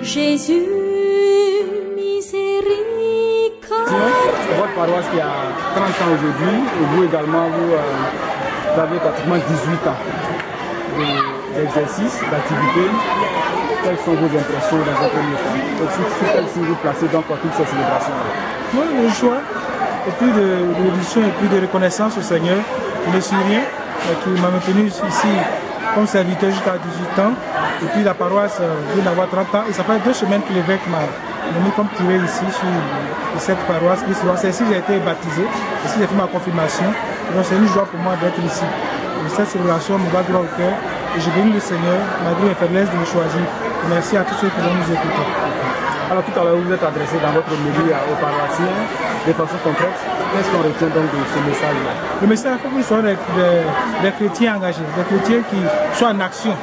Jésus, miséricorde. Sinon, votre paroisse qui a 30 ans aujourd'hui, et vous également, vous avez pratiquement 18 ans d'exercice, d'activité. Quelles sont vos impressions dans un premier temps? Et sur quel signe vous placez donc pour toutes ces célébrations? Moi, le choix, et puis de l'édition et puis de reconnaissance au Seigneur, le Syrien, qui m'a maintenu ici comme serviteur jusqu'à 18 ans. Et puis la paroisse vient d'avoir 30 ans. Et ça fait 2 semaines que l'évêque m'a mis comme curé ici sur cette paroisse. C'est ici que j'ai été baptisé, c'est ici que j'ai fait ma confirmation. Donc c'est une joie pour moi d'être ici. Et cette célébration me va droit au cœur. Et je bénis le Seigneur, malgré mes faiblesses, de me choisir. Et merci à tous ceux qui vont nous écouter. Alors tout à l'heure, vous êtes adressé dans votre mairie aux paroissiens de façon concrète. Qu'est-ce qu'on retient donc de ce message-là? Le message, il faut que nous soyons des chrétiens engagés, des chrétiens qui soient en action.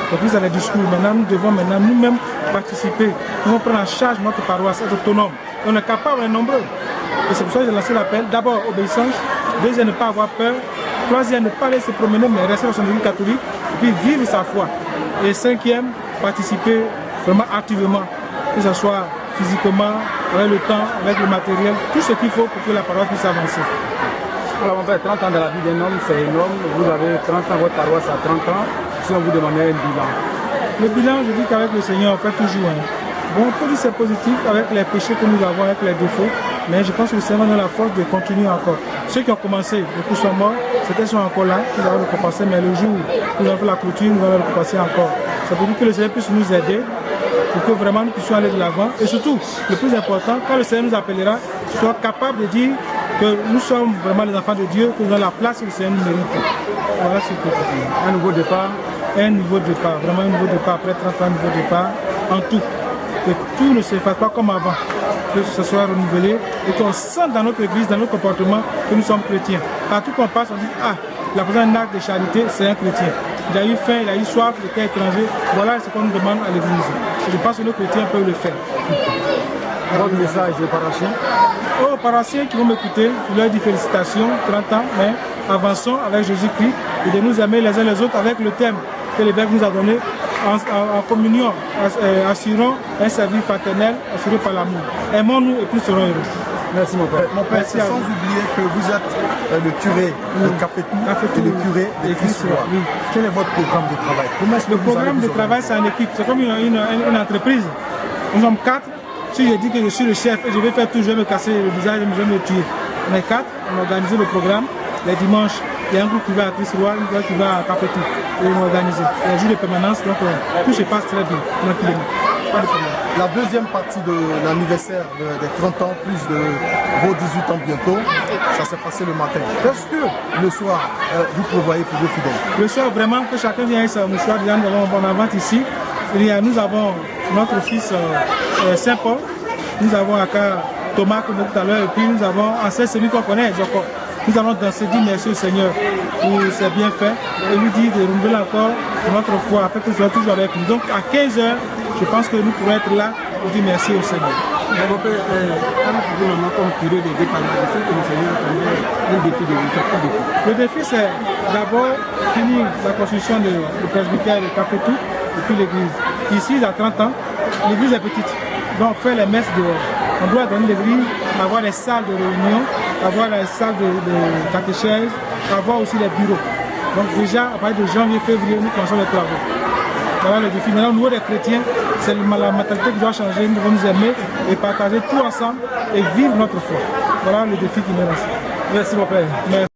Et puis dans les discours, maintenant nous devons nous-mêmes participer. Nous devons prendre en charge notre paroisse, être autonome. Et on est capable, on est nombreux. Et c'est pour ça que j'ai lancé l'appel. D'abord, obéissance. Deuxième, ne pas avoir peur. Troisième, ne pas aller se promener, mais rester dans son église catholique. Et puis vivre sa foi. Et cinquième, participer vraiment activement. Que ce soit physiquement, avec le temps, avec le matériel, tout ce qu'il faut pour que la paroisse puisse avancer. Alors, on fait 30 ans dans la vie d'un homme, c'est énorme. Vous avez 30 ans, votre paroisse a 30 ans. Si on vous demandait un bilan. Le bilan, je dis qu'avec le Seigneur, on fait toujours. Bon, on peut dire que c'est positif avec les péchés que nous avons, avec les défauts. Mais je pense que le Seigneur a la force de continuer encore. Ceux qui ont commencé, beaucoup sont morts, certains sont encore là, nous allons récompenser, mais le jour où nous avons fait la clôture, nous allons récompenser encore. Ça veut dire que le Seigneur puisse nous aider pour que vraiment nous puissions aller de l'avant. Et surtout, le plus important, quand le Seigneur nous appellera, soit capable de dire que nous sommes vraiment les enfants de Dieu, que nous avons la place que le Seigneur nous mérite. Voilà ce que je dis. Un nouveau départ. Un nouveau départ, vraiment un nouveau départ, après 30 ans, un nouveau départ, en tout. Que tout ne se fasse pas comme avant, que ce soit renouvelé et qu'on sente dans notre église, dans notre comportement, que nous sommes chrétiens. Partout qu'on passe, on dit, ah, la personne un acte de charité, c'est un chrétien. Il a eu faim, il a eu soif, il était étranger. Voilà ce qu'on nous demande à l'église. Je pense que nos chrétiens peuvent le faire. Votre message aux paroissiens? Aux paroissiens qui vont m'écouter, je leur dis félicitations, 30 ans, mais avançons avec Jésus-Christ et de nous aimer les uns les autres avec le thème que l'évêque nous a donné en communion, assurons un service fraternel assuré par l'amour. Aimons-nous et plus serons heureux. Merci mon père. Mon père, sans oublier que vous êtes le curé de Cafétou et le curé de Christ-Roi. Oui. Quel est votre programme de travail? Le programme de travail, c'est en équipe. C'est comme une entreprise. Nous sommes 4. Si je dis que je suis le chef et je vais faire tout, je vais me casser le visage, je vais me tuer. On est 4, on a organisé le programme. Les dimanches, il y a un groupe qui va à Christ-Roi, un groupe qui va à Cafétou. Et on a organisé. Il y a un jour de permanence, donc tout se passe très bien, tranquillement. Pas de problème. La deuxième partie de l'anniversaire des 30 ans, plus de vos 18 ans bientôt, ça s'est passé le matin. Qu'est-ce que le soir, vous prévoyez pour vos fidèles? Le soir, vraiment, que chacun vienne avec sa mouchoir. Déjà, nous avons en vente ici. Nous avons notre fils Saint-Paul. Nous avons Thomas, comme tout à l'heure. Et puis nous avons celui qu'on connaît, Joko. Nous allons danser, dire merci au Seigneur pour ses bienfaits et lui dire de renouveler encore notre foi afin que nous soyons toujours avec lui. Donc à 15 h, je pense que nous pourrons être là pour dire merci au Seigneur. Comme curé de le défi, c'est d'abord finir la construction du presbytère de Cafétou et puis l'église. Ici, il y a 30 ans, l'église est petite, donc faire les messes dehors. On doit dans l'église avoir des salles de réunion, avoir les salles de catéchèse, avoir aussi les bureaux. Donc déjà, à partir de janvier, février, nous commençons les travaux. Voilà le défi. Maintenant, au niveau des chrétiens, c'est la mentalité qui doit changer. Nous devons nous aimer et partager tout ensemble et vivre notre foi. Voilà le défi qui nous reste. Merci mon père. Merci.